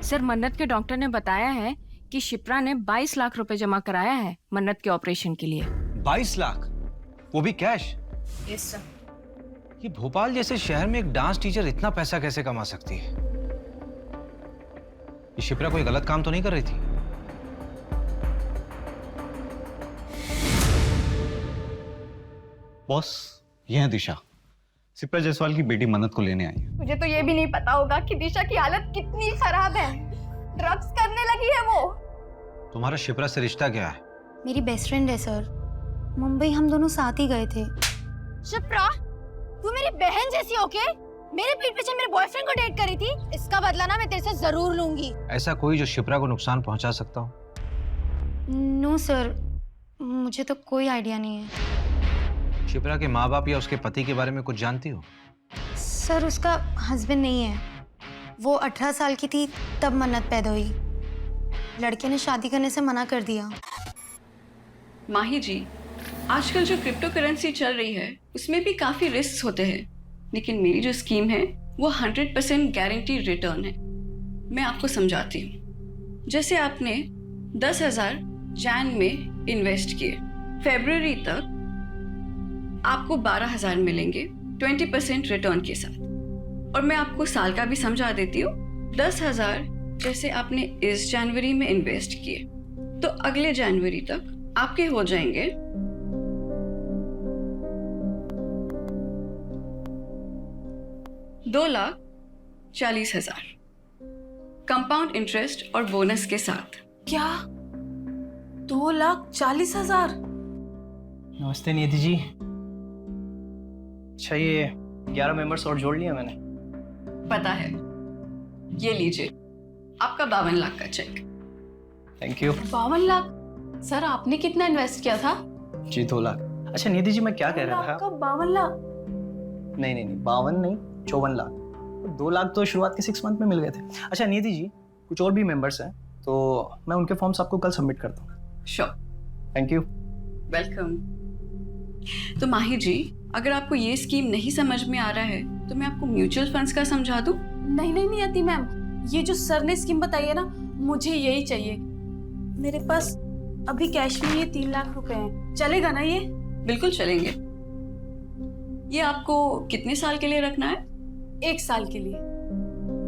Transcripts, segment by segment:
Sir, मन्नत के doctor ने बताया है कि शिप्रा ने 22 लाख रुपए जमा कराया है मन्नत के ऑपरेशन के लिए। 22 लाख, वो भी कैश? Yes sir. ये भोपाल जैसे शहर में एक डांस टीचर इतना पैसा कैसे कमा सकती है? ये शिप्रा कोई गलत काम तो नहीं कर रही थी? बॉस, ये है दिशा, शिप्रा जायसवाल की बेटी मन्नत को लेने आई है। मुझे तो ये भी नहीं पता होगा कि दिशा की हालत कितनी खराब है। ड्रग्स करने लगी है वो। तुम्हारा शिप्रा से रिश्ता क्या है? मेरी बेस्ट फ्रेंड है सर। मुंबई हम दोनों साथ ही गए थे। शिप्रा, तू मेरी बहन जैसी होके मेरे पीठ पीछे मेरे बॉयफ्रेंड को डेट करी थी। इसका बदला ना मैं तेरे से जरूर लूंगी। ऐसा कोई जो शिप्रा को नुकसान पहुंचा सकता हो? नो सर, मुझे तो कोई आइडिया नहीं है। शिप्रा के माँ बाप या उसके पति के बारे में कुछ जानती हो? सर, उसका हस्बैंड नहीं है। वो 18 साल की थी तब मन्नत पैदा हुई। लड़के ने शादी करने से मना कर दिया। माही जी, आजकल जो क्रिप्टो करेंसी चल रही है उसमें भी काफ़ी रिस्क होते हैं, लेकिन मेरी जो स्कीम है वो 100% गारंटी रिटर्न है। मैं आपको समझाती हूँ। जैसे आपने 10,000 जैन में इन्वेस्ट किए, फरवरी तक आपको 12,000 मिलेंगे 20% रिटर्न के साथ। और मैं आपको साल का भी समझा देती हूँ। 10,000 जैसे आपने इस जनवरी में इन्वेस्ट किए तो अगले जनवरी तक आपके हो जाएंगे 2,40,000 कंपाउंड इंटरेस्ट और बोनस के साथ। क्या? 2,40,000? नमस्ते नियति जी। अच्छा, ये 11 मेंबर्स और जोड़ लिया मैंने। पता है। ये लीजिए आपका 52 लाख का चेक। Thank you. 52 लाख? सर, आपने कितना इन्वेस्ट किया था? जी 2 लाख। अच्छा नियति जी, मैं क्या कह रहा था? आपका 52 लाख? नहीं, 52 नहीं, 54 लाख। 2 लाख तो शुरुआत के 6 मंथ में मिल गए थे। अच्छा नियति जी, कुछ और भी मेंबर्स हैं तो मैं उनके फॉर्म्स आपको कल सबमिट करता हूँ। श्योर। Thank you. वेलकम। तो माही जी, अगर आपको ये स्कीम नहीं समझ में आ रहा है तो मैं आपको म्यूचुअल फंड्स का समझा दूं? नहीं आती मैम, ये जो सर ने स्कीम बताई है ना, मुझे यही चाहिए। मेरे पास अभी कैश में ये 3 लाख रुपए हैं। चलेगा ना ये? बिल्कुल चलेंगे। ये आपको कितने साल के लिए रखना है? 1 साल के लिए।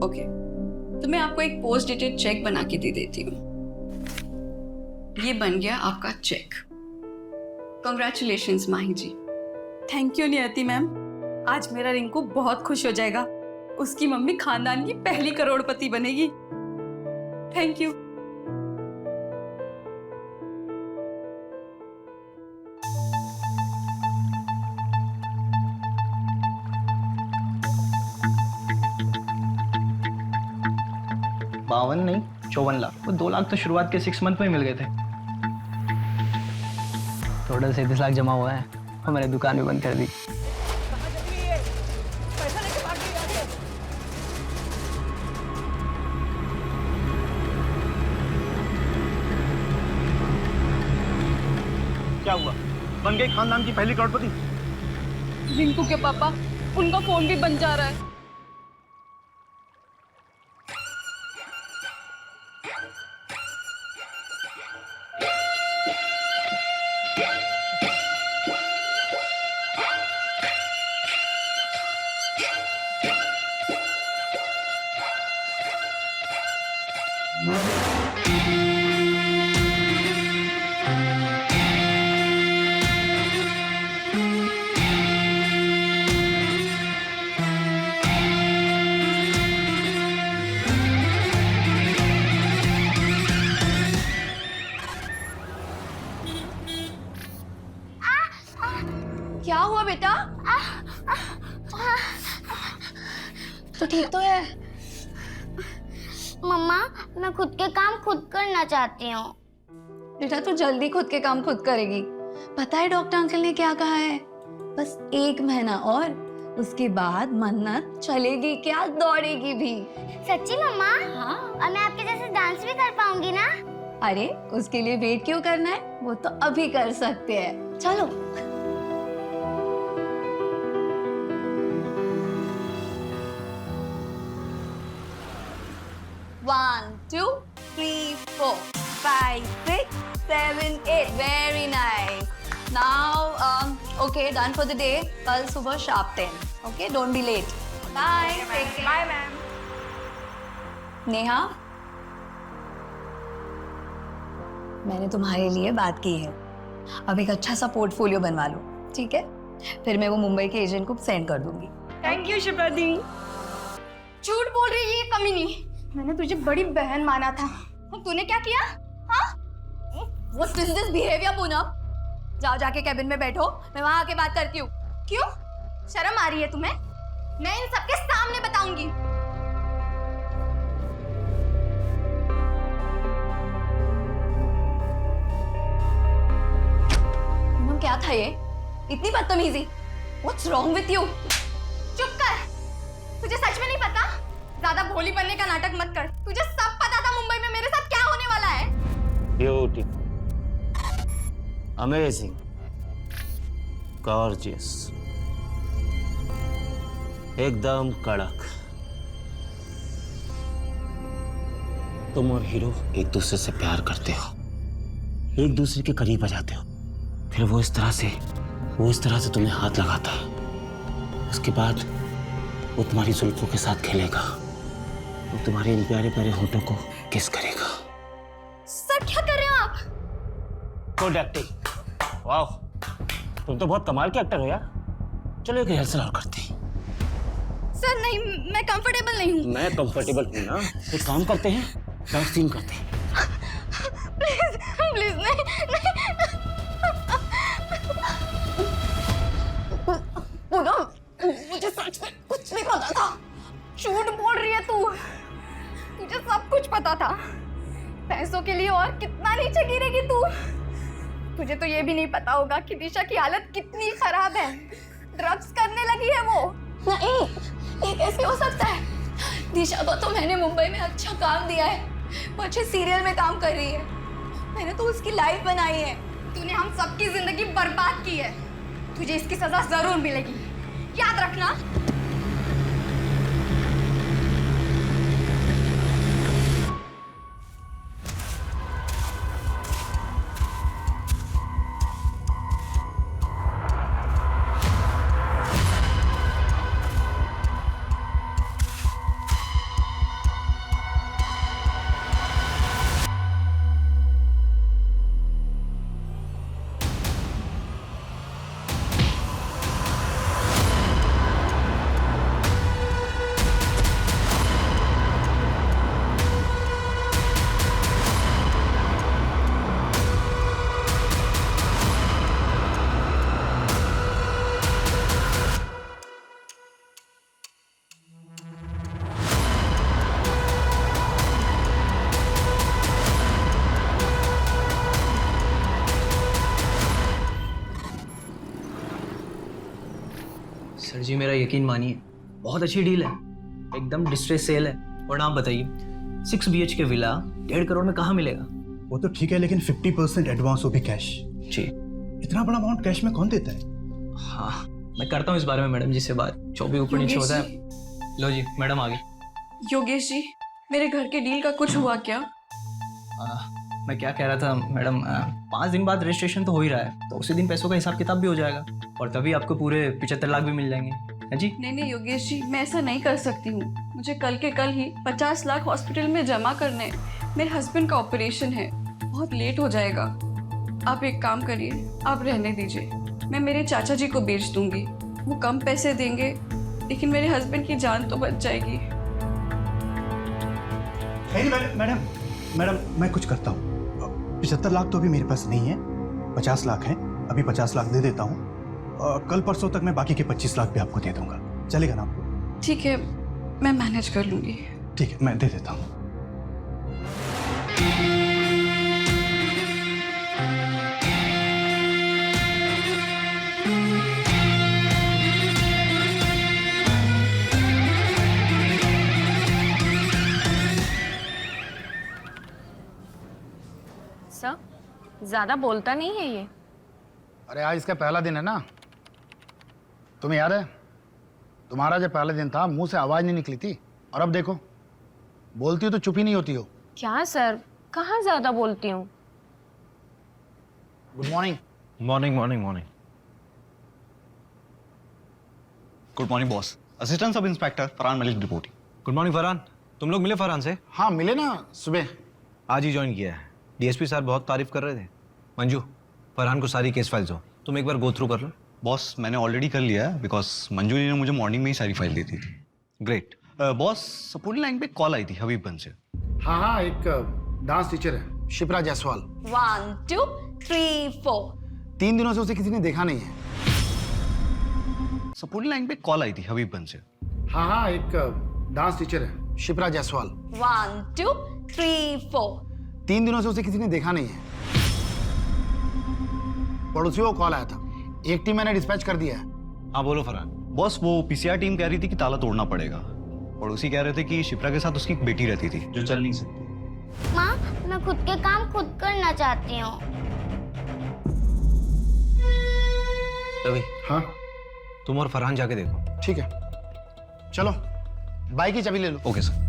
ओके, तो मैं आपको एक पोस्ट डेटेड चेक बना के दे देती हूँ। ये बन गया आपका check. Congratulations Mahi ji. Thank you Niyati ma'am. आज मेरा रिंकू बहुत खुश हो जाएगा। उसकी मम्मी खानदान की पहली करोड़पति बनेगी। Thank you. बावन नहीं, 54 लाख। वो 2 लाख तो शुरुआत के 6 मंथ में मिल गए थे। टोटल 37 लाख जमा हुआ है और मैंने दुकान भी बंद कर दी। क्या हुआ? बन गई खानदान की पहली करोड़पति? रिंकू के पापा, उनका फोन भी बन जा रहा है। क्या हुआ बेटा? तो ठीक तो है? मम्मा, मैं खुद के काम खुद करना चाहती हूँ। बेटा तू जल्दी खुद के काम खुद करेगी। पता है डॉक्टर अंकल ने क्या कहा है? बस 1 महीना और, उसके बाद मन्नत चलेगी क्या, दौड़ेगी भी। सच्ची मम्मा? हाँ। और मैं आपके जैसे डांस भी कर पाऊंगी ना? अरे उसके लिए वेट क्यों करना है, वो तो अभी कर सकते हैं। चलो। 1 1 2 3 4 5 6 7 8 very nice now okay done for the day कल सुबह sharp 10 okay don't be late bye bye ma'am Neha मैंने तुम्हारे लिए बात की है अब एक अच्छा सा पोर्टफोलियो बनवा लो ठीक है फिर मैं वो मुंबई के एजेंट को सेंड कर दूंगी थैंक यू शिप्रा दी। झूठ बोल रही है ये कमीनी। मैंने तुझे बड़ी बहन माना था और तूने क्या किया? हाँ? What is this behavior Poonam? जाओ जाके कैबिन में बैठो मैं वहां आके बात करती हूँ। क्यों? शर्म आ रही है तुम्हें? मैं इन सबके सामने बताऊंगी। पूनम क्या था ये? इतनी बदतमीजी? What's wrong with you? चुप कर। तुझे सच में नहीं पता? ज्यादा भोली बनने का नाटक मत कर। तुझे सब पता था मुंबई में मेरे साथ क्या होने वाला है। ब्यूटीफुल, अमेजिंग, गॉर्जियस, एकदम कड़क। तुम और हीरो एक दूसरे से प्यार करते हो, एक दूसरे के करीब आ जाते हो, फिर वो इस तरह से तुम्हें हाथ लगाता है। उसके बाद वो तुम्हारी जुल्फों के साथ खेलेगा, वो तुम्हारे इन प्यारे प्यारे होठों को किस करेगा। सर क्या कर रहे हो आप? गुड एक्टिंग, वाह, तुम तो बहुत कमाल के एक्टर हो यार। चलो एक रिहर्सल और करते हैं। सर नहीं, मैं कंफर्टेबल नहीं हूँ। मैं कंफर्टेबल हूँ ना, तो काम करते हैं, डांस सीन करते हैं। प्लीज प्लीज नहीं। पूनम मुझे सच में कुछ नहीं पता था। झूठ बोल रही है तू। तुझे सब कुछ पता था। पैसों के लिए और कितना नीचे गिरेगी तू। तुझे तो ये भी नहीं पता होगा कि दिशा की हालत कितनी खराब है। ड्रग्स करने लगी है वो। नहीं ये कैसे हो सकता है? दिशा को तो मैंने मुंबई में अच्छा काम दिया है, वो अच्छे सीरियल में काम कर रही है, मैंने तो उसकी लाइफ बनाई है। तूने हम सबकी जिंदगी बर्बाद की है। तुझे इसकी सजा जरूर मिलेगी, याद रखना। सर जी मेरा यकीन मानिए, बहुत अच्छी डील है, एकदम डिस्ट्रेस सेल है। और आप बताइए 6 BHK विला 1.5 करोड़ में कहाँ मिलेगा? वो तो ठीक है, लेकिन 50% एडवांस, वो भी कैश। जी। इतना बड़ा अमाउंट कैश में कौन देता है? हाँ मैं करता हूँ इस बारे में मैडम जी से बात, जो भी ऊपर नीचे होता है। लो जी मैडम आ गई। योगेश जी, मेरे घर के डील का कुछ हुआ क्या? मैं क्या कह रहा था मैडम, 5 दिन बाद रजिस्ट्रेशन तो हो ही रहा है, तो उसी दिन पैसों का हिसाब किताब भी हो जाएगा और तभी आपको पूरे 75 लाख भी मिल जाएंगे, है जी? नहीं योगेश जी, मैं ऐसा नहीं कर सकती हूँ। मुझे कल के कल ही 50 लाख हॉस्पिटल में जमा करने। मेरे हस्बैंड का ऑपरेशन है, बहुत लेट हो जाएगा। आप एक काम करिए, आप रहने दीजिए, मैं मेरे चाचा जी को बेच दूंगी। वो कम पैसे देंगे लेकिन मेरे हस्बैंड की जान तो बच जाएगी। नहीं मैडम मैं कुछ करता हूँ। 75 लाख तो अभी मेरे पास नहीं है, 50 लाख है, अभी 50 लाख दे देता हूँ। कल परसों तक मैं बाकी के 25 लाख भी आपको दे दूंगा, चलेगा ना आपको? ठीक है, मैं मैनेज कर लूंगी। ठीक है, मैं दे देता हूँ। सर, ज्यादा बोलता नहीं है ये। अरे आज इसका पहला दिन है ना, तुम्हें याद है तुम्हारा जो पहला दिन था मुंह से आवाज नहीं निकली थी, और अब देखो बोलती हो तो चुप ही नहीं होती हो। क्या सर, कहाँ ज्यादा बोलती हूँ। Good morning. Morning morning morning. Good morning boss. Assistant sub inspector Farhan Malik reporting. Good morning Farhan. तुम लोग मिले फरहान से? हाँ मिले ना सुबह। आज ही ज्वाइन किया है। डीएसपी सर बहुत तारीफ कर रहे थे। मंजू, फरहान को सारी केस फाइल्स हो, तुम एक बार गो थ्रू कर लो। बॉस मैंने ऑलरेडी कर लिया है बिकॉज मंजू जी ने मुझे मॉर्निंग में ही सारी फाइल दी थी। ग्रेट। बॉस सपोर्टिंग लाइन पे कॉल आई थी हबीबगंज से। हाँ हाँ, एक डांस टीचर है शिप्रा जायसवाल। 1 2 3 4 3 दिनों से उसे किसी ने देखा नहीं है। सपोर्टिंग लाइन पे कॉल आई थी हबीबगंज से। हाँ हाँ, एक डांस टीचर है शिप्रा जायसवाल। 1 2 3 4 3 दिनों से उसे किसी ने देखा नहीं है। पड़ोसियों को कॉल आया था, एक टीम मैंने डिस्पैच कर दिया है। हाँ बोलो फरहान। बॉस वो पीसीआर टीम कह रही थी कि ताला तोड़ना पड़ेगा। पड़ोसी कह रहे थे कि शिप्रा के साथ उसकी एक बेटी रहती थी जो चल नहीं सकती। माँ, मैं खुद के काम खुद करना चाहती हूँ। रवि, हाँ तुम और फरहान जाके देखो। ठीक है, चलो बाइक की चाबी ले लो। Okay sir.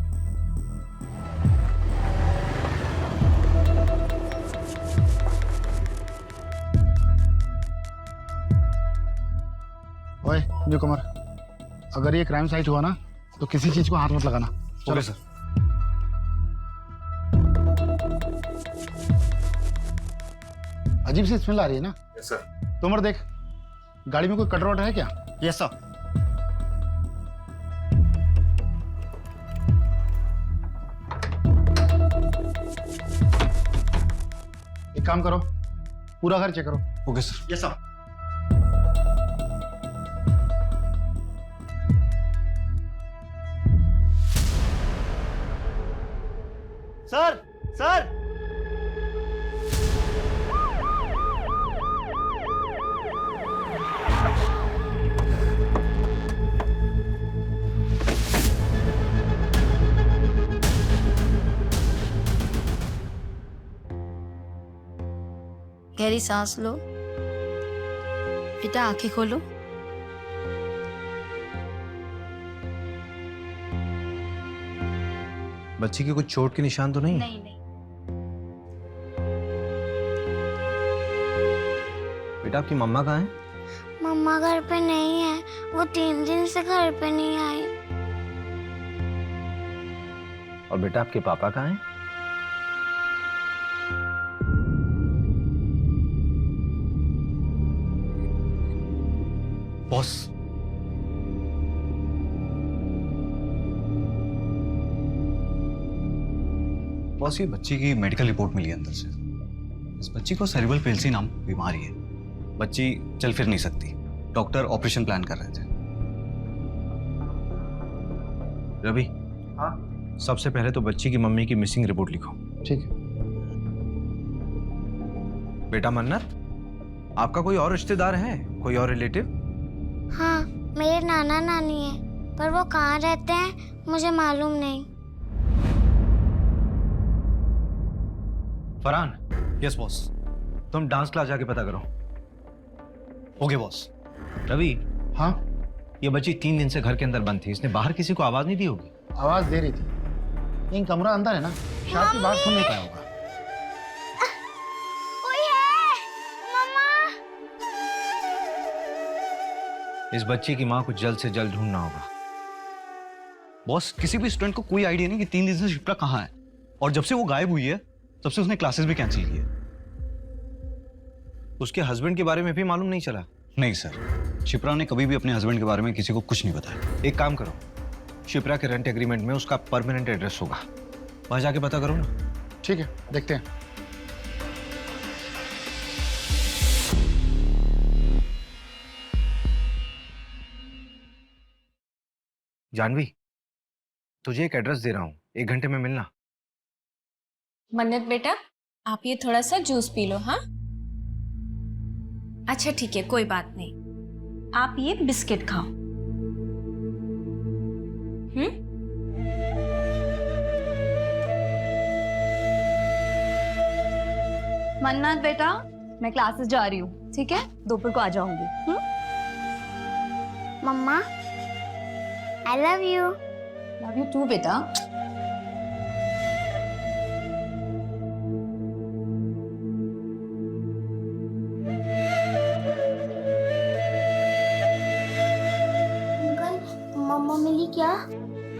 ओए न्यू कमर, अगर ये क्राइम साइट हुआ ना तो किसी चीज को हाथ मत लगाना। Okay sir. अजीब सी स्मेल आ रही है ना? Yes sir. तुमर देख, गाड़ी में कोई कटर वटर है क्या? Yes sir. एक काम करो, पूरा घर चेक करो। Okay sir. Yes sir. Sir sir गहरी सांस लो। बेटा आंखें खोलो। बच्ची की कुछ चोट के निशान तो नहीं? नहीं नहीं। बेटा आपकी मम्मा कहाँ है? मम्मा घर पे नहीं है, वो 3 दिन से घर पे नहीं आई। और बेटा आपके पापा कहाँ हैं? बॉस बॉस ये बच्ची की मेडिकल रिपोर्ट मिली है अंदर से। इस बच्ची को सेरेब्रल पेल्सी नाम बीमारी है। बच्ची चल फिर नहीं सकती। डॉक्टर ऑपरेशन प्लान कर रहे थे। रवि, हाँ सबसे पहले तो बच्ची की मम्मी की मिसिंग रिपोर्ट लिखो। ठीक है। बेटा मन्नत, आपका कोई और रिश्तेदार है, कोई और रिलेटिव? हाँ, मेरे नाना नानी है, पर वो कहाँ रहते हैं मुझे मालूम नहीं। फरहान। Yes boss. तुम डांस क्लास जाके पता करो। Okay boss. रवि, हाँ ये बच्ची 3 दिन से घर के अंदर बंद थी, इसने बाहर किसी को आवाज नहीं दी होगी? आवाज दे रही थी, लेकिन कमरा अंदर है ना, शायद की बात सुन नहीं पाया होगा। कोई है? मम्मा। इस बच्ची की माँ को जल्द से जल्द ढूंढना होगा। बॉस किसी भी स्टूडेंट को कोई आइडिया नहीं कि 3 दिन से शिप्रा कहाँ है, और जब से वो गायब हुई है तब से उसने क्लासेस भी कैंसिल की है। उसके हस्बैंड के बारे में भी मालूम नहीं चला? नहीं सर, शिप्रा ने कभी भी अपने हस्बैंड के बारे में किसी को कुछ नहीं बताया। एक काम करो, शिप्रा के रेंट एग्रीमेंट में उसका परमानेंट एड्रेस होगा, वहां जाके पता करो ना। ठीक है, देखते हैं। जानवी, तुझे एक एड्रेस दे रहा हूँ, 1 घंटे में मिलना। मन्नत बेटा, आप ये थोड़ा सा जूस पी लो। हाँ अच्छा ठीक है, कोई बात नहीं। आप ये बिस्किट खाओ। मन्नत बेटा, मैं क्लासेस जा रही हूँ, ठीक है? दोपहर को आ जाऊंगी। मम्मा, I love you. Love you too बेटा।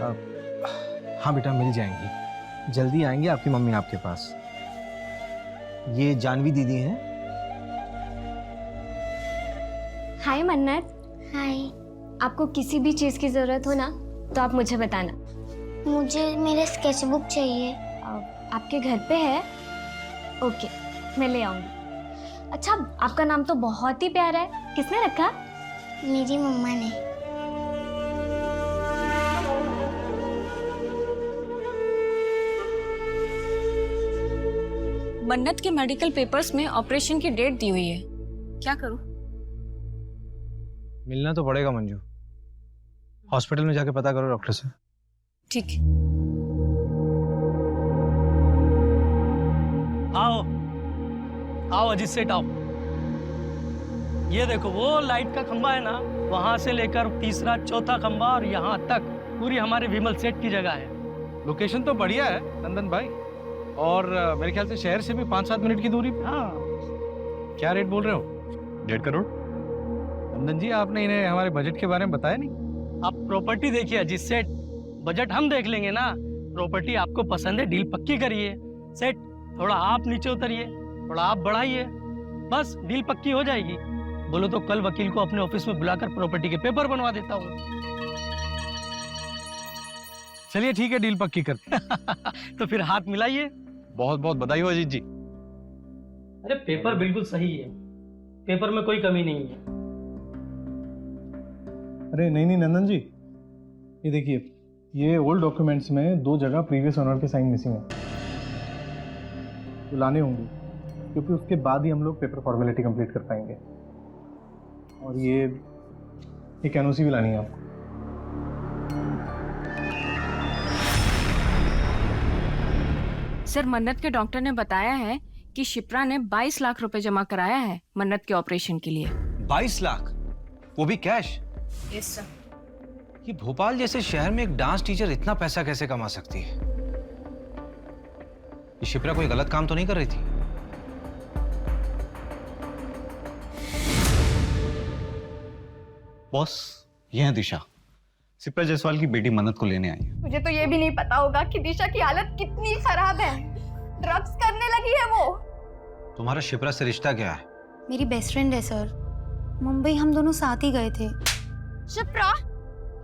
हाँ बेटा, मिल जाएंगी, जल्दी आएंगे आपकी मम्मी आपके पास। ये जानवी दीदी हैं। हाय मन्नत, हाय। आपको किसी भी चीज़ की ज़रूरत हो ना तो आप मुझे बताना। मुझे मेरे स्केचबुक चाहिए। आपके घर पे है? ओके, मैं ले आऊँगी। अच्छा, आपका नाम तो बहुत ही प्यारा है, किसने रखा? मेरी मम्मा ने। मन्नत के मेडिकल पेपर्स में ऑपरेशन की डेट दी हुई है, क्या करूं? मिलना तो पड़ेगा मंजू, हॉस्पिटल में जाके पता करो डॉक्टर से। ठीक है। आओ आओ अजीत सेठ आओ। ये देखो वो लाइट का खंबा है ना, वहां से लेकर तीसरा चौथा खंबा और यहाँ तक पूरी हमारे विमल सेठ की जगह है। लोकेशन तो बढ़िया है नंदन भाई, और मेरे ख्याल से शहर से भी 5-7 मिनट की दूरी पे। हाँ, क्या रेट बोल रहे हो? 1.5 करोड़। नंदन जी, आपने इन्हें हमारे बजट के बारे में बताया नहीं? आप प्रॉपर्टी देखिए अजीत सेठ, बजट हम देख लेंगे ना। प्रॉपर्टी आपको पसंद है, डील पक्की करिए। सेठ थोड़ा आप नीचे उतरिए, थोड़ा आप बढ़ाइए, बस डील पक्की हो जाएगी। बोलो तो कल वकील को अपने ऑफिस में बुलाकर प्रॉपर्टी के पेपर बनवा देता हूँ। चलिए ठीक है, डील पक्की करते तो फिर हाथ मिलाइए। बहुत बहुत बधाई हो अजीत जी। अरे पेपर बिल्कुल सही है, पेपर में कोई कमी नहीं है। अरे नहीं नंदन जी, ये देखिए, ये ओल्ड डॉक्यूमेंट्स में 2 जगह प्रीवियस ओनर के साइन मिसिंग है, तो लाने होंगे, क्योंकि उसके बाद ही हम लोग पेपर फॉर्मेलिटी कंप्लीट कर पाएंगे। और ये एक एनओसी भी लानी है आपको। सर, मन्नत के डॉक्टर ने बताया है कि शिप्रा ने 22 लाख रुपए जमा कराया है मन्नत के ऑपरेशन के लिए। 22 लाख, वो भी कैश? Yes sir. ये भोपाल जैसे शहर में एक डांस टीचर इतना पैसा कैसे कमा सकती है? ये शिप्रा कोई गलत काम तो नहीं कर रही थी? बॉस, ये है दिशा, शिप्रा जायसवाल की बेटी मन्नत को लेने आई है। तुझे तो ये भी नहीं पता होगा कि दिशा की हालत कितनी खराब है। ड्रग्स करने लगी है वो। तुम्हारा शिप्रा से रिश्ता क्या है? मेरी बेस्ट फ्रेंड है सर, मुंबई हम दोनों साथ ही गए थे। शिप्रा,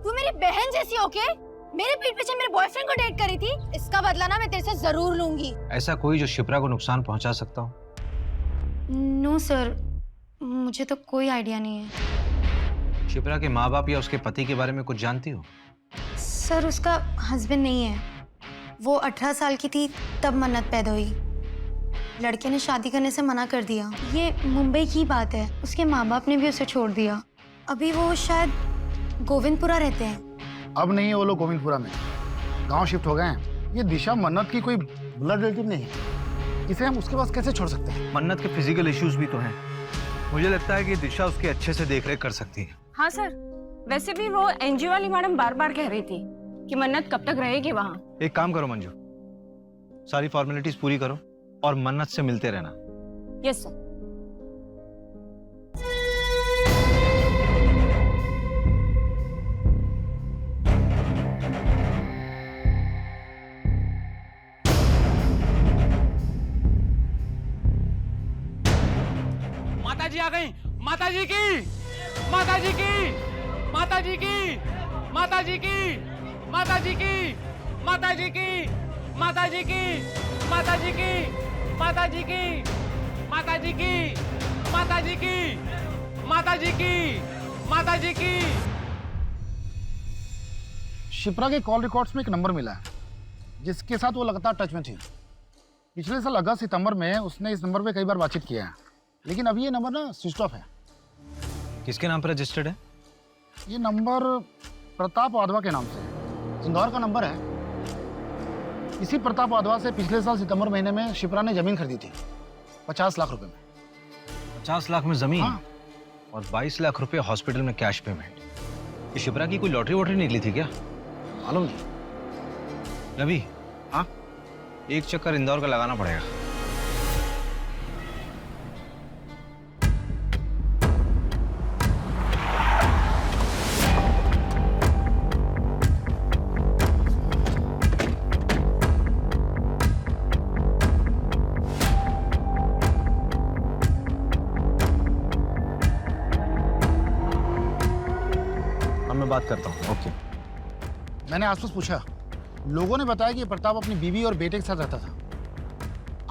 तू मेरी बहन जैसी होके मेरे पीठ पीछे मेरे बॉयफ्रेंड को डेट करी थी। इसका बदला ना मैं तेरे से जरूर लूंगी। ऐसा कोई जो शिप्रा को नुकसान पहुंचा सकता हो? नो सर, मुझे तो कोई आइडिया नहीं है। शिप्रा के माँ बाप या उसके पति के बारे में कुछ जानती हो? सर, उसका हस्बैंड नहीं है। वो 18 साल की थी तब मन्नत पैदा हुई। लड़के ने शादी करने से मना कर दिया। ये मुंबई की बात है, उसके माँ बाप ने भी उसे छोड़ दिया। अभी वो शायद गोविंदपुरा रहते हैं। अब नहीं है वो लोग गोविंदपुरा में, गांव शिफ्ट हो गए हैं। ये दिशा मन्नत की कोई ब्लड रिलेटिव नहीं है, इसे हम उसके पास कैसे छोड़ सकते हैं? मन्नत के फिजिकल इश्यूज भी तो हैं। मुझे लगता है कि दिशा उसकी अच्छे से देखरेख कर सकती है। हाँ सर, वैसे भी वो एनजीओ वाली मैडम बार बार कह रही थी कि मन्नत कब तक रहेगी वहाँ। एक काम करो मंजू, सारी फॉर्मेलिटीज पूरी करो और मन्नत से मिलते रहना। Yes sir. माता जी आ गई, माता जी की, माता जी की, माता जी की, माता जी की, माता जी की, माता जी की, माता जी की, माता जी की, माता जी की, माता जी की, माता जी की, माता जी की, माता जी की। शिप्रा के कॉल रिकॉर्ड्स में एक नंबर मिला है जिसके साथ वो लगातार टच में थी। पिछले साल अगस्त सितंबर में उसने इस नंबर पे कई बार बातचीत किया है, लेकिन अभी ये नंबर ना स्विच ऑफ है। किसके नाम पर रजिस्टर्ड है? ये नंबर प्रताप वाधवा के नाम से है, इंदौर का नंबर है। इसी प्रताप वाधवा से पिछले साल सितंबर महीने में शिप्रा ने जमीन खरीदी थी 50 लाख रुपए में। 50 लाख में जमीन? हाँ। और 22 लाख रुपए हॉस्पिटल में कैश पेमेंट। ये शिप्रा की कोई लॉटरी वॉटरी निकली थी क्या? मालूम नहीं। रवि, हाँ, एक चक्कर इंदौर का लगाना पड़ेगा। बात करता हूँ। ओके। मैंने आसपास पूछा, लोगों ने बताया कि प्रताप अपनी बीवी और बेटे के साथ रहता था।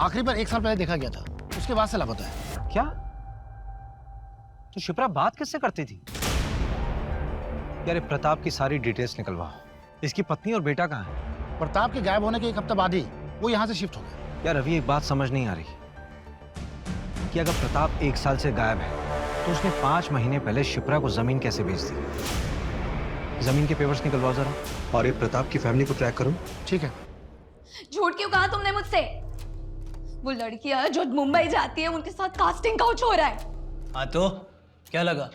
आखिरी बार 1 साल पहले देखा गया था, उसके बाद से लापता है। क्या? तो शिप्रा बात किससे करती थी? यार प्रताप की सारी डिटेल्स निकलवाओ। इसकी पत्नी और बेटा कहाँ है? प्रताप के गायब होने के 1 हफ्ते बाद ही वो यहाँ से शिफ्ट हो गया। यार अभी एक बात समझ नहीं आ रही कि अगर प्रताप 1 साल से गायब है तो उसने 5 महीने पहले शिप्रा को जमीन कैसे बेच दी? जमीन के पेपर्स निकलवाओ जरा। और ये प्रताप की फैमिली को ट्रैक करो। ठीक है। झूठ क्यों कहा तुमने मुझसे? वो लड़कियां जो मुंबई जाती है उनके साथ कास्टिंग काउच हो रहा है। हाँ तो क्या लगा?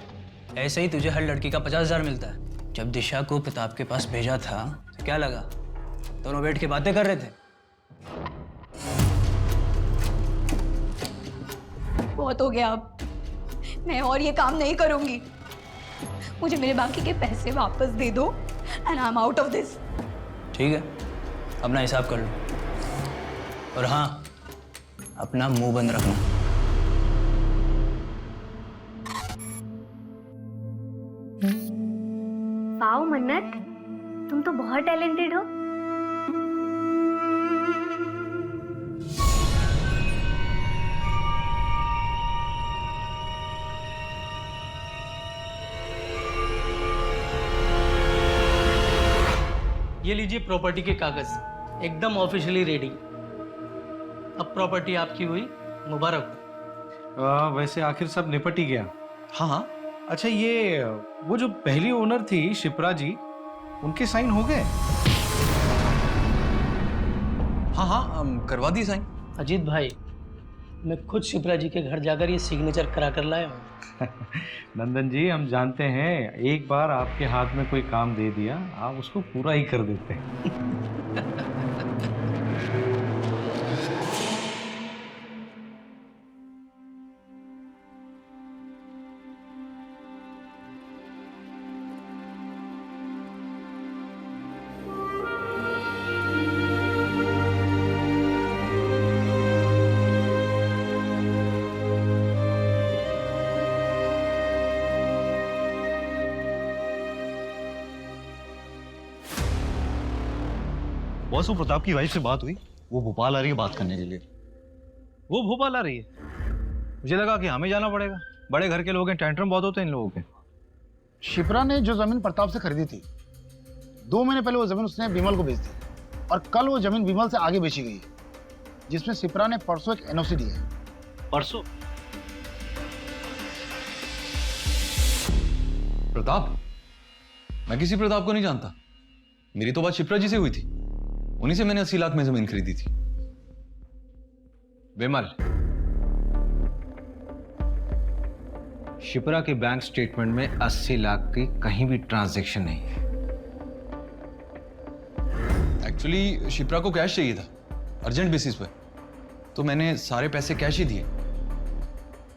ऐसे ही तुझे हर लड़की का 50,000 मिलता है। जब दिशा को प्रताप के पास भेजा था तो क्या लगा? दोनों बैठ के बातें कर रहे थे। बहुत हो गया अब, मैं और ये काम नहीं करूंगी। मुझे मेरे बाकी के पैसे वापस दे दो and I am out of this. ठीक है, अपना हिसाब कर लो। और हाँ, अपना मुंह बंद रखना। वाओ मन्नत, तुम तो बहुत टैलेंटेड हो। ये लीजिए प्रॉपर्टी के कागज, एकदम ऑफिशियली रेडी। अब प्रॉपर्टी आपकी हुई, मुबारक हो। वैसे आखिर सब निपट ही गया। हाँ हाँ। अच्छा ये वो जो पहली ओनर थी शिप्रा जी, उनके साइन हो गए? हाँ हाँ, करवा दी साइन। अजीत भाई, मैं खुद शिप्रा जी के घर जाकर ये सिग्नेचर करा कर लाया हूँ। नंदन जी, हम जानते हैं एक बार आपके हाथ में कोई काम दे दिया आप उसको पूरा ही कर देते हैं। बॉस, वो प्रताप की वाइफ से बात हुई, वो भोपाल आ रही है बात करने के लिए। वो भोपाल आ रही है? मुझे लगा कि हमें जाना पड़ेगा। बड़े घर के लोग हैं, टेंट्रम बहुत होते हैं इन लोगों के। शिप्रा ने जो जमीन प्रताप से खरीदी थी, 2 महीने पहले वो जमीन उसने विमल को बेच दी और कल वो जमीन विमल से आगे बेची गई, जिसमें शिप्रा ने परसों एक एनओसी दी है। परसों? प्रताप? मैं किसी प्रताप को नहीं जानता। मेरी तो बात शिप्रा जी से हुई थी, उन्हीं से मैंने 80 लाख में जमीन खरीदी थी। विमल, शिप्रा के बैंक स्टेटमेंट में 80 लाख की कहीं भी ट्रांजैक्शन नहीं है। एक्चुअली शिप्रा को कैश चाहिए था, अर्जेंट बेसिस पे, तो मैंने सारे पैसे कैश ही दिए।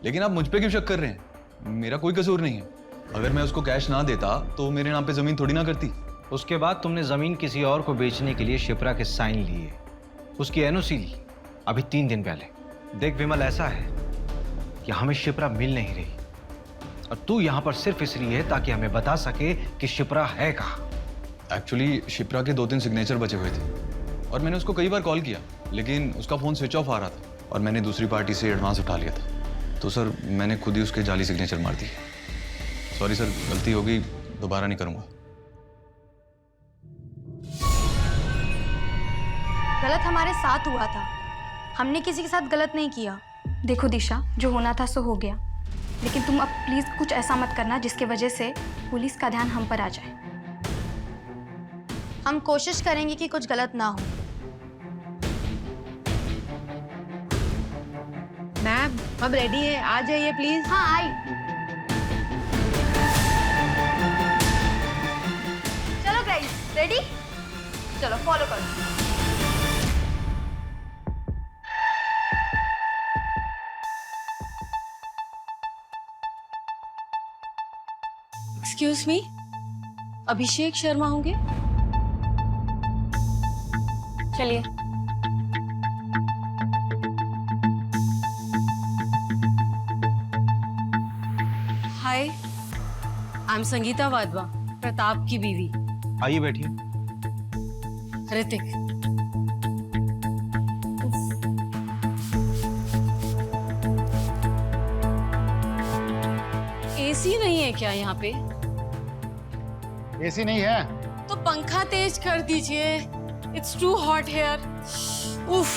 लेकिन आप मुझ पे क्यों शक कर रहे हैं? मेरा कोई कसूर नहीं है। अगर मैं उसको कैश ना देता तो मेरे नाम पे जमीन थोड़ी ना करती। उसके बाद तुमने जमीन किसी और को बेचने के लिए शिप्रा के साइन लिए, उसकी एनओसी ली अभी 3 दिन पहले। देख विमल, ऐसा है कि हमें शिप्रा मिल नहीं रही और तू यहां पर सिर्फ इसलिए है ताकि हमें बता सके कि शिप्रा है कहां। एक्चुअली शिप्रा के 2-3 सिग्नेचर बचे हुए थे और मैंने उसको कई बार कॉल किया, लेकिन उसका फोन स्विच ऑफ आ रहा था और मैंने दूसरी पार्टी से एडवांस उठा लिया था। तो सर, मैंने खुद ही उसके जाली सिग्नेचर मार दिए। सॉरी सर, गलती हो गई, दोबारा नहीं करूंगा। गलत हमारे साथ हुआ था, हमने किसी के साथ गलत नहीं किया। देखो दिशा, जो होना था सो हो गया, लेकिन तुम अब प्लीज कुछ ऐसा मत करना जिसकी वजह से पुलिस का ध्यान हम पर आ जाए। हम कोशिश करेंगे कि कुछ गलत ना हो। मैम, हम रेडी हैं, आ जाइए प्लीज। हाँ आई। चलो गाइस, रेडी? चलो फॉलो करो। एक्सक्यूज मी, अभिषेक शर्मा होंगे? चलिए। हाय, आई एम संगीता वाधवा, प्रताप की बीवी आइए बैठिए। ऋतिक। एसी नहीं है क्या यहाँ पे? एसी नहीं है? तो पंखा तेज कर दीजिए। It's too hot here. उफ।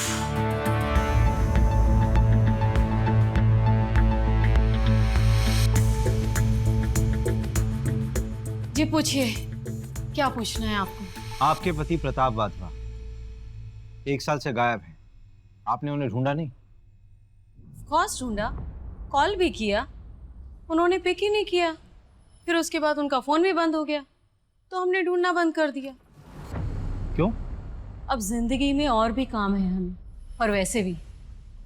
जी पूछिए, क्या पूछना है आपको? आपके पति प्रताप वाधवा 1 साल से गायब हैं। आपने उन्हें ढूंढा नहीं? कॉस ढूंढा, कॉल भी किया, उन्होंने पिक ही नहीं किया। फिर उसके बाद उनका फोन भी बंद हो गया, तो हमने ढूंढना बंद कर दिया। क्यों? अब जिंदगी में और भी काम है हमें, और वैसे भी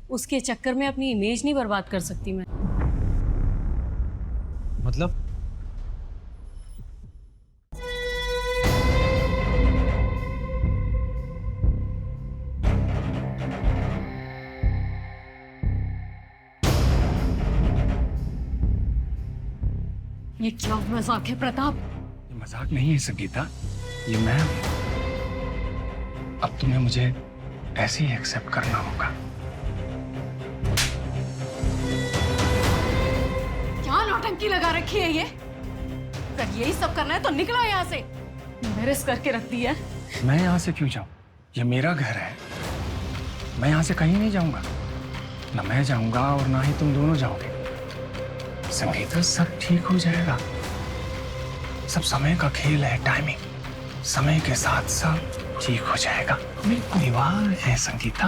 उसके चक्कर में अपनी इमेज नहीं बर्बाद कर सकती मैं। मतलब? ये क्या मजाक है प्रताप? ये मजाक नहीं है संगीता, ये मैं। अब तुम्हें मुझे ऐसे ही एक्सेप्ट करना होगा। क्या नौटंकी लगा रखी है ये? अगर यही सब करना है तो निकलो यहाँ से। मैरिज करके रख दिया। मैं यहाँ से क्यों जाऊं? ये मेरा घर है। मैं यहाँ से कहीं नहीं जाऊंगा। ना मैं जाऊंगा और ना ही तुम दोनों जाओगे। संगीता, सब ठीक हो जाएगा। सब समय का खेल है, टाइमिंग। समय के साथ सब ठीक हो जाएगा। मेरी परिवार है संगीता।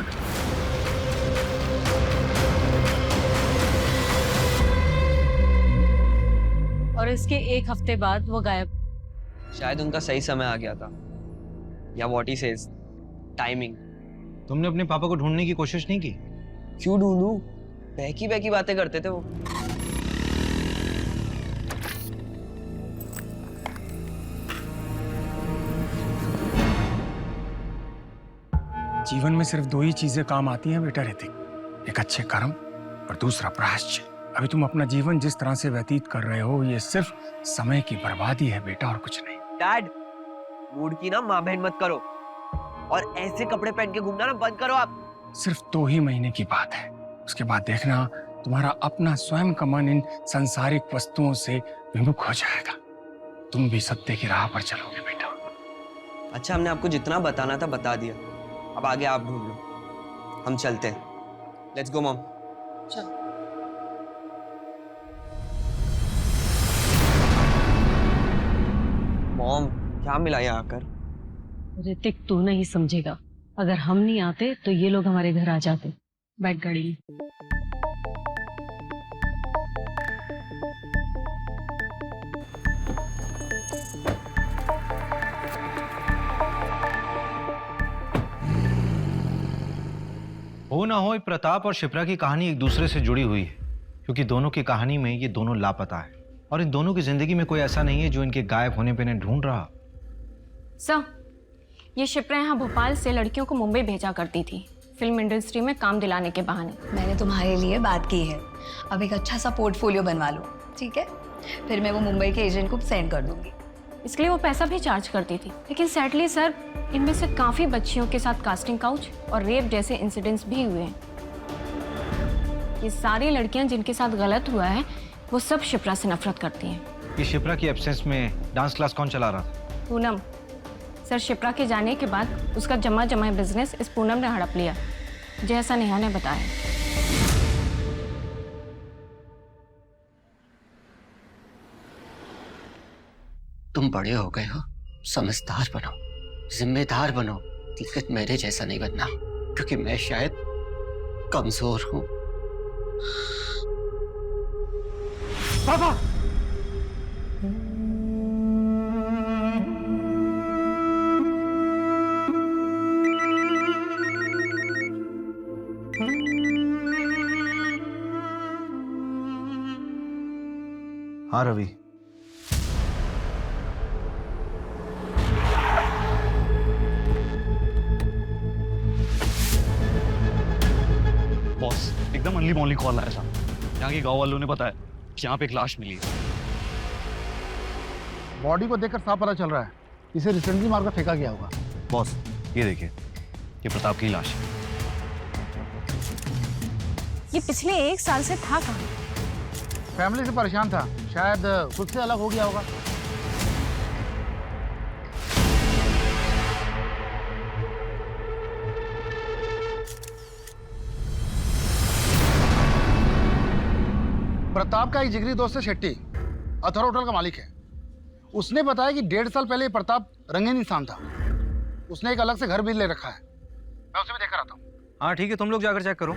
और इसके 1 हफ्ते बाद वो गायब। शायद उनका सही समय आ गया था, या व्हाट ही सेज, टाइमिंग। तुमने अपने पापा को ढूंढने की कोशिश नहीं की? क्यों ढूंढूं? बहकी बहकी बातें करते थे वो। जीवन में सिर्फ 2 ही चीजें काम आती हैं बेटा ऋतिक, एक अच्छे कर्म और दूसरा प्रायश्चित। अभी तुम अपना जीवन जिस तरह से व्यतीत कर रहे हो, ये सिर्फ समय की बर्बादी है बेटा, और कुछ नहीं। डैड, मूड की ना माँ बहन मत करो, और ऐसे कपड़े पहन के घूमना ना बंद करो आप। सिर्फ 2 ही महीने की बात है, उसके बाद देखना तुम्हारा अपना स्वयं का मन इन सांसारिक वस्तुओं से विमुख हो जाएगा। तुम भी सत्य की राह पर चलोगे बेटा। अच्छा, हमने आपको जितना बताना था बता दिया, अब आगे आप ढूंढ लो। हम चलते हैं। Let's go mom. चलो। मॉम, क्या मिला यहाँ आकर? ऋतिक, तू नहीं समझेगा। अगर हम नहीं आते तो ये लोग हमारे घर आ जाते। बैठ गाड़ी में। हो ना हो, प्रताप और शिप्रा की कहानी एक दूसरे से जुड़ी हुई है, क्योंकि दोनों की कहानी में ये दोनों लापता है, और इन दोनों की जिंदगी में कोई ऐसा नहीं है जो इनके गायब होने पे इन्हें ढूंढ रहा। सर, ये शिप्रा यहाँ भोपाल से लड़कियों को मुंबई भेजा करती थी, फिल्म इंडस्ट्री में काम दिलाने के बहाने। मैंने तुम्हारे लिए बात की है, अब एक अच्छा सा पोर्टफोलियो बनवा लो, ठीक है? फिर मैं वो मुंबई के एजेंट को सेंड कर दूंगी। इसके लिए वो पैसा भी चार्ज करती थी, लेकिन सैडली सर, इनमें से काफ़ी बच्चियों के साथ कास्टिंग काउच और रेप जैसे इंसिडेंट्स भी हुए हैं। ये सारी लड़कियां जिनके साथ गलत हुआ है, वो सब शिप्रा से नफरत करती हैं। ये शिप्रा की एब्सेंस में डांस क्लास कौन चला रहा था? पूनम। सर, शिप्रा के जाने के बाद उसका जमा बिजनेस इस पूनम ने हड़प लिया, जैसा नेहा ने बताया। तुम बड़े हो गए हो, समझदार बनो, जिम्मेदार बनो, लेकिन मेरे जैसा नहीं बनना, क्योंकि मैं शायद कमजोर हूं। पापा! हाँ रवि। बॉस, एकदम अर्ली मॉर्निंग कॉल आया था। यहाँ के गांव वालों ने बताया कि यहाँ पे एक लाश मिली है। बॉडी को देखकर साफ पता चल रहा है इसे रिसेंटली मारकर फेंका गया होगा। बॉस ये देखिए, ये प्रताप की लाश है। ये पिछले 1 साल से था कहाँ? फैमिली से परेशान था, शायद खुद से अलग हो गया होगा। प्रताप का एक जिगरी दोस्त है शेट्टी, अथर होटल का मालिक है। उसने बताया कि 1.5 साल पहले प्रताप रंगीन इंसान था। उसने एक अलग से घर भी ले रखा है। मैं उसे भी देखकर आता हूँ। हाँ ठीक है, तुम लोग जाकर चेक करो।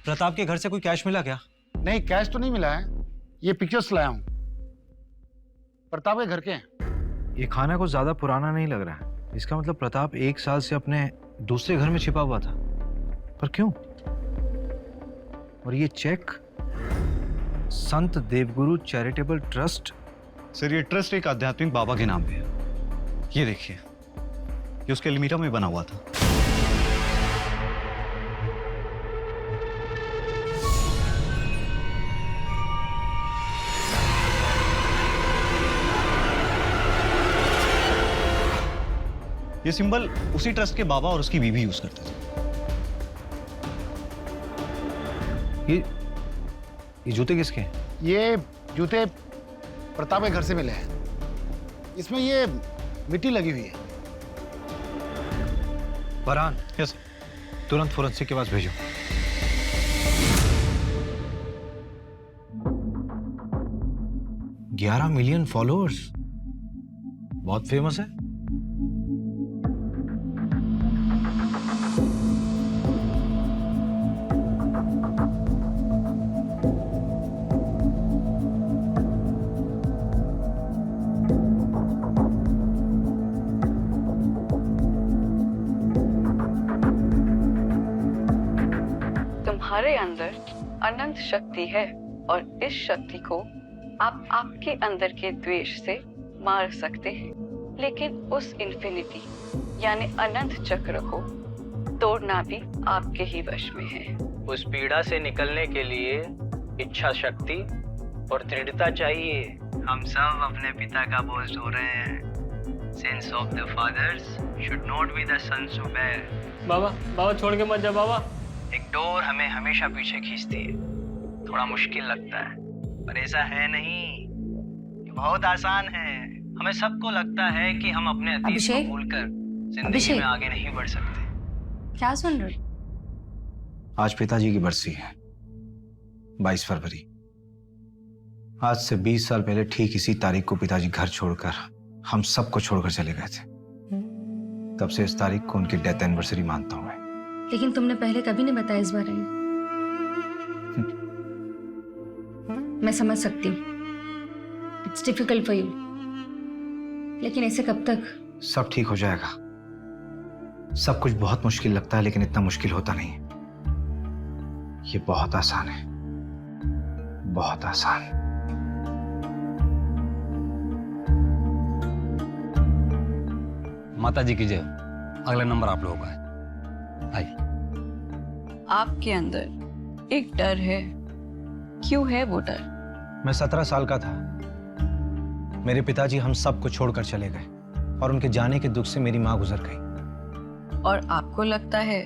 प्रताप के घर से कोई कैश मिला क्या? नहीं, कैश तो नहीं मिला है। ये पिक्चर्स लाया हूँ, प्रताप के घर के हैं। ये खाना कुछ ज्यादा पुराना नहीं लग रहा है। इसका मतलब प्रताप 1 साल से अपने दूसरे घर में छिपा हुआ था। पर क्यों? और ये चेक संत देवगुरु चैरिटेबल ट्रस्ट। सर ये ट्रस्ट एक आध्यात्मिक बाबा के नाम पे है। ये देखिए, ये उसके एलमीरा में बना हुआ था। ये सिंबल उसी ट्रस्ट के बाबा और उसकी बीवी यूज करते थे। ये जूते किसके हैं? ये जूते प्रताप के घर से मिले हैं। इसमें ये मिट्टी लगी हुई है। फरहान, यस, तुरंत फोरेंसिक के पास भेजो। $11 मिलियन फॉलोअर्स, बहुत फेमस है। तुम्हारे अंदर अनंत शक्ति है और इस शक्ति को आप आपके अंदर के द्वेष से मार सकते हैं, लेकिन उस इन्फिनिटी यानी अनंत चक्र को तोड़ना भी आपके ही वश में है। उस पीड़ा से निकलने के लिए इच्छा शक्ति और दृढ़ता चाहिए। हम सब अपने पिता का बोझ ढो रहे हैं। Sins of the fathers should not be the sons to bear. बाबा छोड़ के मत जा बाबा। एक डोर हमें हमेशा पीछे खींचती है। थोड़ा मुश्किल लगता है, पर ऐसा है नहीं। ये बहुत आसान है। हमें सबको लगता है कि हम अपने अतीत को भूलकर जिंदगी में आगे नहीं बढ़ सकते। क्या सुन रहे? आज पिताजी की बरसी है, 22 फरवरी। आज से 20 साल पहले ठीक इसी तारीख को पिताजी घर छोड़कर हम सबको छोड़कर चले गए थे। तब से इस तारीख को उनकी डेथ एनिवर्सरी मानता हूं मैं। लेकिन तुमने पहले कभी नहीं बताया इस बारे में। मैं समझ सकती हूँ, इट्स डिफिकल्ट फॉर यू, लेकिन ऐसे कब तक? सब ठीक हो जाएगा। सब कुछ बहुत मुश्किल लगता है, लेकिन इतना मुश्किल होता नहीं। ये बहुत आसान है, बहुत आसान। माता जी की जय। अगला नंबर आप लोगों का है। आइए। आपके अंदर एक डर है। क्यों है वो डर? मैं 17 साल का था। मेरे पिताजी हम सबको छोड़कर चले गए और उनके जाने के दुख से मेरी माँ गुजर गई। और आपको लगता है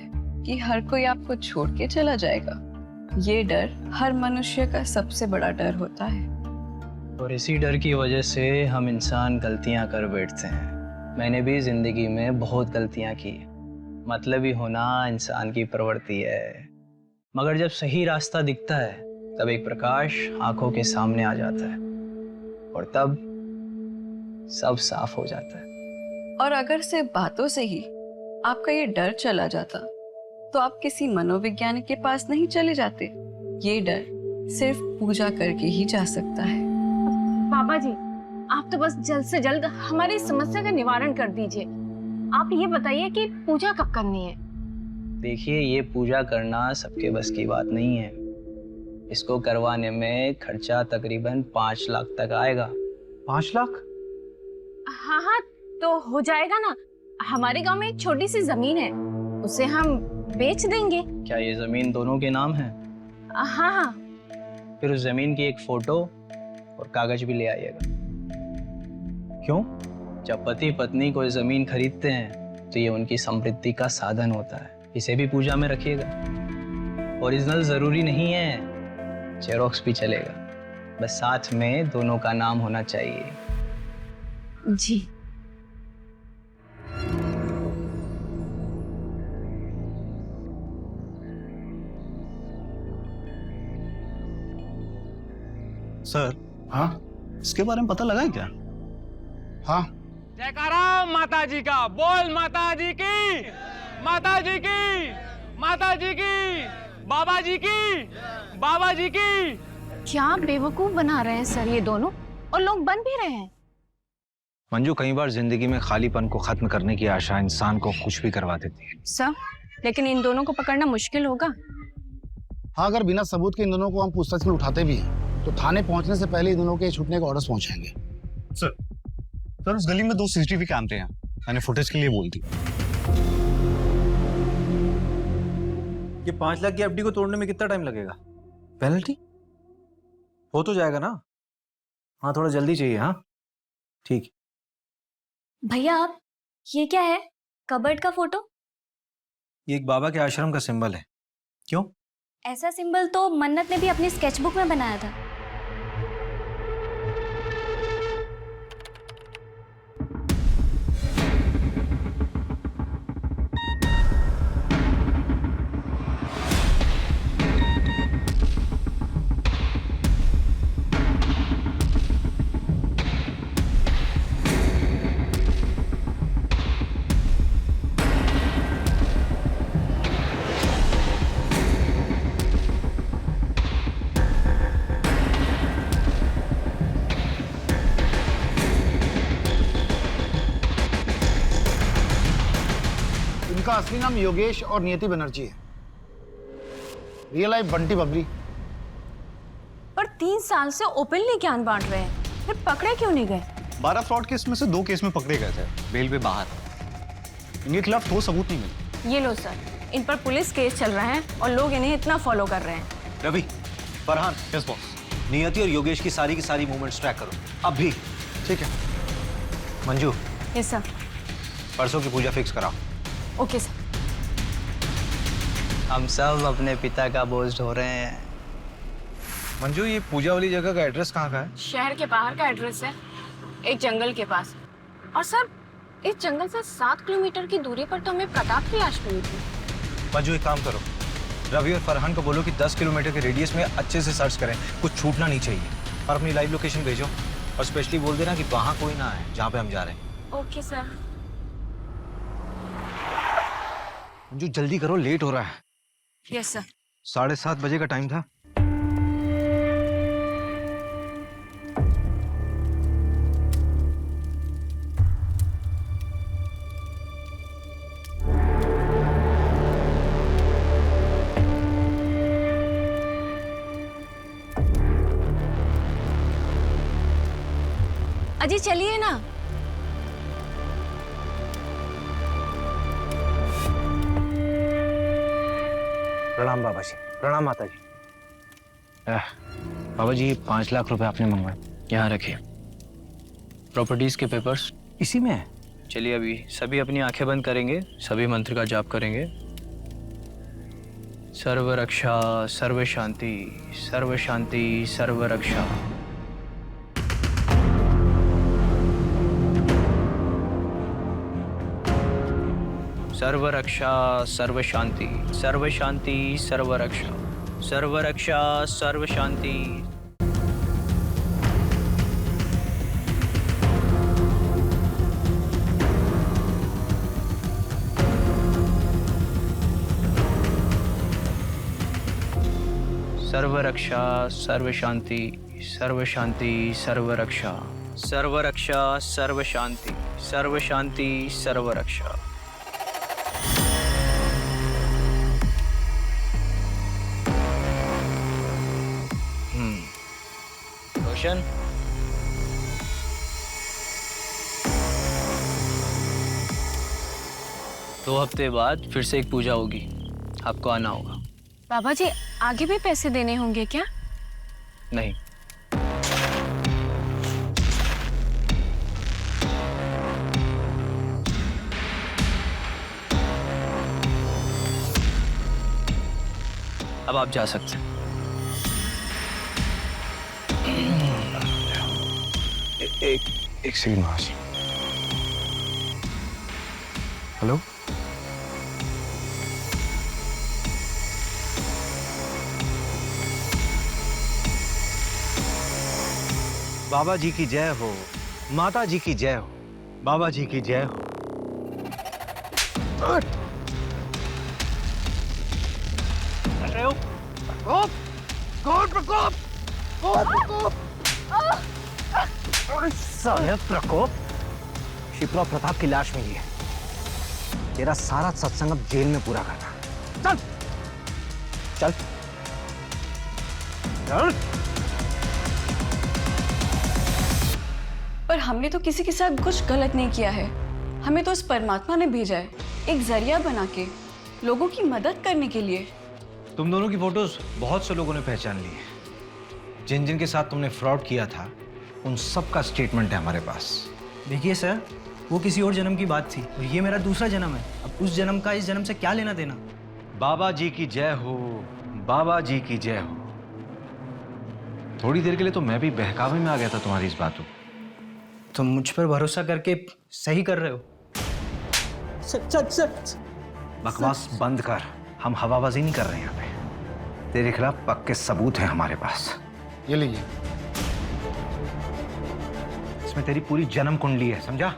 कि हर कोई आपको छोड़ के चला जाएगा। ये डर हर मनुष्य का सबसे बड़ा डर होता है। और इसी डर की वजह से हम इंसान गलतियां कर बैठते हैं। मैंने भी जिंदगी में बहुत गलतियां की। मतलबी होना इंसान की प्रवृत्ति है, मगर जब सही रास्ता दिखता है तब एक प्रकाश आंखों के सामने आ जाता है और तब सब साफ हो जाता है। और अगर सिर्फ बातों से ही आपका ये डर चला जाता तो आप किसी मनोवैज्ञानिक के पास नहीं चले जाते। ये डर सिर्फ पूजा करके ही जा सकता है। पापा जी, आप तो बस जल्द से जल्द हमारी इस समस्या का निवारण कर दीजिए। आप ये बताइए कि पूजा कब करनी है? देखिए, ये पूजा करना सबके बस की बात नहीं है। इसको करवाने में खर्चा तकरीबन 5 लाख तक आएगा। 5 लाख? हाँ हाँ, तो हो जाएगा ना। हमारे गांव में एक छोटी सी जमीन है, उसे हम बेच देंगे। क्या ये जमीन दोनों के नाम है? हाँ हाँ। फिर उस जमीन की एक फोटो और कागज भी ले आइएगा। क्यों? जब पति पत्नी कोई जमीन खरीदते हैं तो ये उनकी समृद्धि का साधन होता है। इसे भी पूजा में रखिएगा। ओरिजिनल जरूरी नहीं है, जेरोक्स भी चलेगा, बस साथ में दोनों का नाम होना चाहिए। जी। सर, हाँ, इसके बारे में पता लगा है क्या? हाँ। जयकारा माता जी का, बोल माता जी की, माता जी की, माता जी की, बाबा जी की, बाबा जी की। क्या बेवकूफ बना रहे हैं सर ये दोनों, और लोग बन भी रहे हैं। मंजू, कई बार जिंदगी में खालीपन को खत्म करने की आशा इंसान को कुछ भी करवा देती है। सर, लेकिन इन दोनों को पकड़ना मुश्किल होगा। हाँ, अगर बिना सबूत के इन दोनों को हम पूछताछ में उठाते भी हैं तो थाने पहुंचने से पहले इन दोनों के छूटने के ऑर्डर्स पहुंचाएंगे। सर उस गली में 2 CCTV कैमरे हैं, मैंने फुटेज के लिए बोल दी। ये 5 लाख की एफडी को तोड़ने में कितना टाइम लगेगा? पेनल्टी हो तो जाएगा ना? हाँ, थोड़ा जल्दी चाहिए। हाँ ठीक। भैया, आप ये क्या है? कबर्ड का फोटो? ये एक बाबा के आश्रम का सिंबल है। क्यों? ऐसा सिंबल तो मन्नत ने भी अपनी स्केचबुक में बनाया था। इनका असली नाम योगेश और नियति बनर्जी है। रियल लाइफ बंटी बबरी। पर 3 साल से ओपनली ज्ञान बांट रहे हैं, फिर पकड़े क्यों नहीं गए? 12 फ्रॉड केस में से 2 केस में पकड़े गए थे, बेल पे बाहर। इनके खिलाफ ठोस सबूत नहीं मिले। ये लो सर, इन पर पुलिस केस चल रहा है और लोग इन्हें इतना फॉलो कर रहे हैं। Ravi, Farhan, yes boss. नियति और योगेश की सारी मूवमेंट्स ट्रैक करो अब भी। ठीक है। Manju, yes sir. परसों की पूजा फिक्स कराओ। Okay sir. हम सब अपने पिता का बोझ ढो रहे हैं। मंजू, ये पूजा वाली जगह का एड्रेस कहाँ का है? शहर के बाहर का एड्रेस है, एक जंगल के पास। और सर, इस जंगल से 7 किलोमीटर की दूरी पर तो हमें प्रताप की लाश मिली थी। मंजू, एक काम करो, रवि और फरहान को बोलो कि 10 किलोमीटर के रेडियस में अच्छे से सर्च करें, कुछ छूटना नहीं चाहिए। और अपनी लाइव लोकेशन भेजो, और स्पेशली बोल देना कि वहाँ कोई ना आए जहाँ पे हम जा रहे हैं। Okay sir. मंजू, जल्दी करो, लेट हो रहा है। Yes sir. 7:30 बजे का टाइम था। अजी चलिए ना। प्रणाम बाबा जी। प्रणाम माता जी। बाबा जी, 5 लाख रुपए आपने मंगवाए, यहाँ रखिए। प्रॉपर्टीज के पेपर्स इसी में है। चलिए, अभी सभी अपनी आंखें बंद करेंगे, सभी मंत्र का जाप करेंगे। सर्व रक्षा, सर्व शांति, सर्व शांति, सर्व रक्षा। सर्व रक्षा, सर्व शांति, सर्व शांति, सर्व रक्षा, सर्व रक्षा, सर्व शांति। सर्वरक्षा सर्व शांति सर्व शांति सर्वरक्षा सर्वरक्षा सर्व शांति सर्व शांति सर्वरक्षा। रोशन, 2 हफ्ते बाद फिर से एक पूजा होगी, आपको आना होगा। बाबा जी आगे भी पैसे देने होंगे क्या? नहीं। अब आप जा सकते हैं। एक सेकंड महाराज। हेलो, बाबा जी की जय हो, माता जी की जय हो, बाबा जी की जय हो। अरे ओ, प्रकोप, प्रकोप, प्रकोप, साले प्रकोप, शिप्रा प्रताप की लाश मिली है। तेरा सारा सत्संग अब जेल में पूरा करना। चल चल चल। पर हमने तो किसी के साथ कुछ गलत नहीं किया है। हमें तो उस परमात्मा ने भेजा है एक जरिया बना के, लोगों की मदद करने के लिए। तुम दोनों की फोटोज बहुत से लोगों ने पहचान ली है। जिन जिन के साथ तुमने फ्रॉड किया था उन सब का स्टेटमेंट है हमारे पास। देखिए सर, वो किसी और जन्म की बात थी और ये मेरा दूसरा जन्म है। अब उस जन्म का इस जन्म से क्या लेना देना। बाबा जी की जय हो, बाबा जी की जय हो। थोड़ी देर के लिए तो मैं भी बहकावे में आ गया था तुम्हारी इस बातों। तुम मुझ पर भरोसा करके सही कर रहे हो। बकवास बंद कर, हम हवाबाजी नहीं कर रहे हैं यहाँ पे। तेरे खिलाफ पक्के सबूत हैं हमारे पास। ये लीजिए। इसमें तेरी पूरी जन्म कुंडली है, समझा?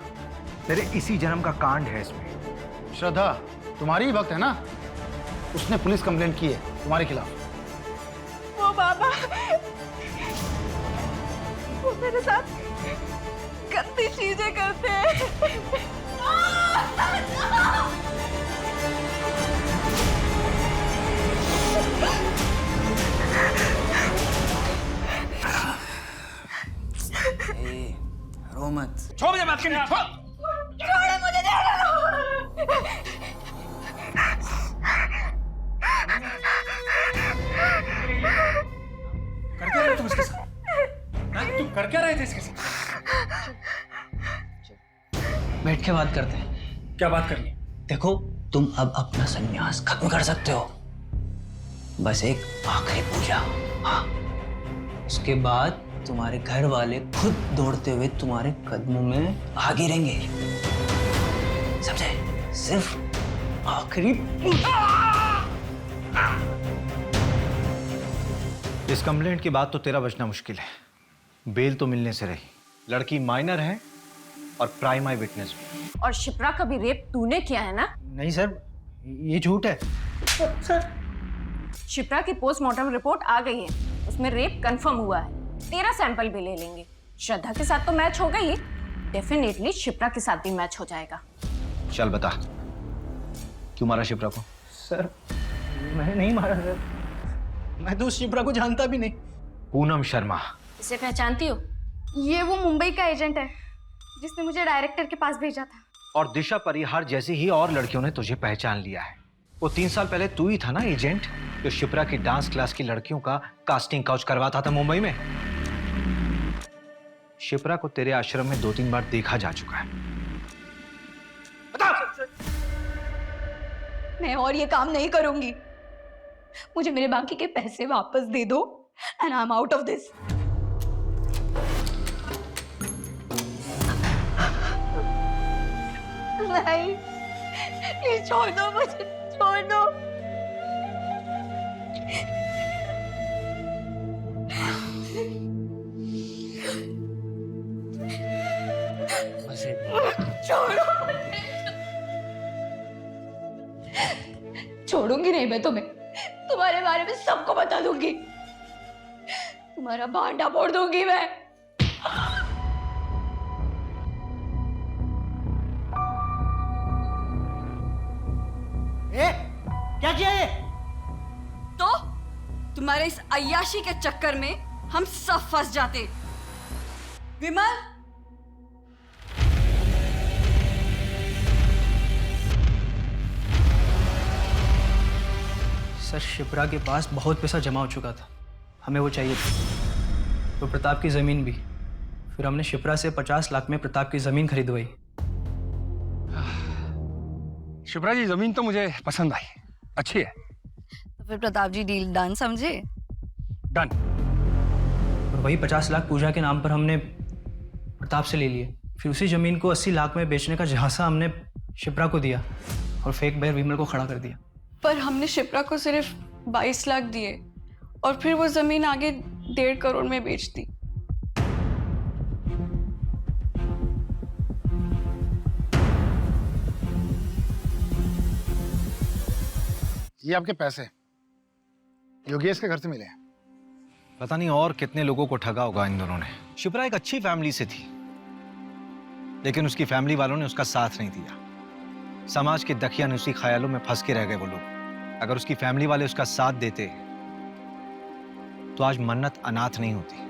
तेरे इसी जन्म का कांड है इसमें। श्रद्धा तुम्हारी ही भक्त है ना? उसने पुलिस कंप्लेंट की है तुम्हारे खिलाफ। वो बाबा, वो मेरे साथ गंदी चीजें करते हैं। रो मत। छोड़ मुझे बात करनी, छोड़। छोड़ो मुझे, कर क्या रहे तुम इसके साथ? तुम कर क्या रहे थे इसके साथ? बैठ के बात करते हैं। क्या बात करनी? देखो, तुम अब अपना संन्यास खत्म कर सकते हो। बस एक आखिरी पूजा, हाँ। उसके बाद तुम्हारे घर वाले खुद दौड़ते हुए तुम्हारे कदमों में आ गिरेंगे, समझे? सिर्फ आखिरी। इस कंप्लेंट के बाद तो तेरा बचना मुश्किल है। बेल तो मिलने से रही। लड़की माइनर है और प्राइम आई विटनेस भी। और शिप्रा का भी रेप तूने किया है ना? नहीं सर, ये झूठ है। शिप्रा की पोस्टमार्टम रिपोर्ट आ गई है, उसमें रेप कंफर्म हुआ है। तेरा सैंपल भी ले लेंगे। श्रद्धा के साथ तो मैच हो गई, डेफिनेटली शिप्रा के साथ भी मैच हो जाएगा। चल बता, क्यों मारा शिप्रा को? सर, मैंने नहीं मारा सर। मैं तो उस शिप्रा को जानता भी नहीं। पूनम शर्मा। इसे पहचानती हो? ये वो मुंबई का एजेंट है जिसने मुझे डायरेक्टर के पास भेजा था। और दिशा परिहार जैसी ही और लड़कियों ने तुझे पहचान लिया है। वो 3 साल पहले तू ही था ना एजेंट जो शिप्रा की डांस क्लास की लड़कियों का कास्टिंग काउच करवाता था मुंबई में। शिप्रा को तेरे आश्रम में 2-3 बार देखा जा चुका है। बता! मैं और ये काम नहीं करूंगी। मुझे मेरे बाकी के पैसे वापस दे दो and I am out of this. नहीं, प्लीज छोड़ दो मुझे, छोड़ दो। छोड़ो मुझे। छोड़ूंगी नहीं मैं तुम्हें। तुम्हारे बारे में सबको बता दूंगी। तुम्हारा भांडा फोड़ दूंगी मैं। क्या किया ये? तो तुम्हारे इस अय्याशी के चक्कर में हम सब फंस जाते। विमल, सर शिप्रा के पास बहुत पैसा जमा हो चुका था, हमें वो चाहिए था। तो प्रताप की ज़मीन भी। फिर हमने शिप्रा से 50 लाख में प्रताप की ज़मीन खरीदवाई। शिप्रा जी जमीन तो मुझे पसंद आई, अच्छी है। तो फिर प्रताप जी डील डन समझे? डन। और वही 50 लाख पूजा के नाम पर हमने प्रताप से ले लिए। फिर उसी ज़मीन को 80 लाख में बेचने का झांसा हमने शिप्रा को दिया और फेक बायर विमल को खड़ा कर दिया। पर हमने शिप्रा को सिर्फ 22 लाख दिए और फिर वो जमीन आगे 1.5 करोड़ में बेच दी। ये आपके पैसे योगेश के घर से मिले हैं। पता नहीं और कितने लोगों को ठगा होगा इन दोनों ने। शिप्रा एक अच्छी फैमिली से थी, लेकिन उसकी फैमिली वालों ने उसका साथ नहीं दिया। समाज के दकियानुसी ख्यालों में फंस के रह गए वो लोग। अगर उसकी फैमिली वाले उसका साथ देते तो आज मन्नत अनाथ नहीं होती।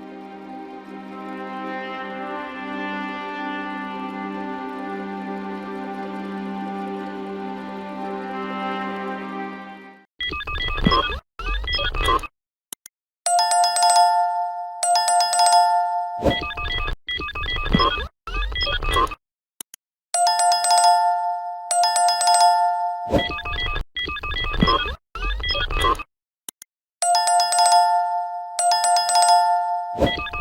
you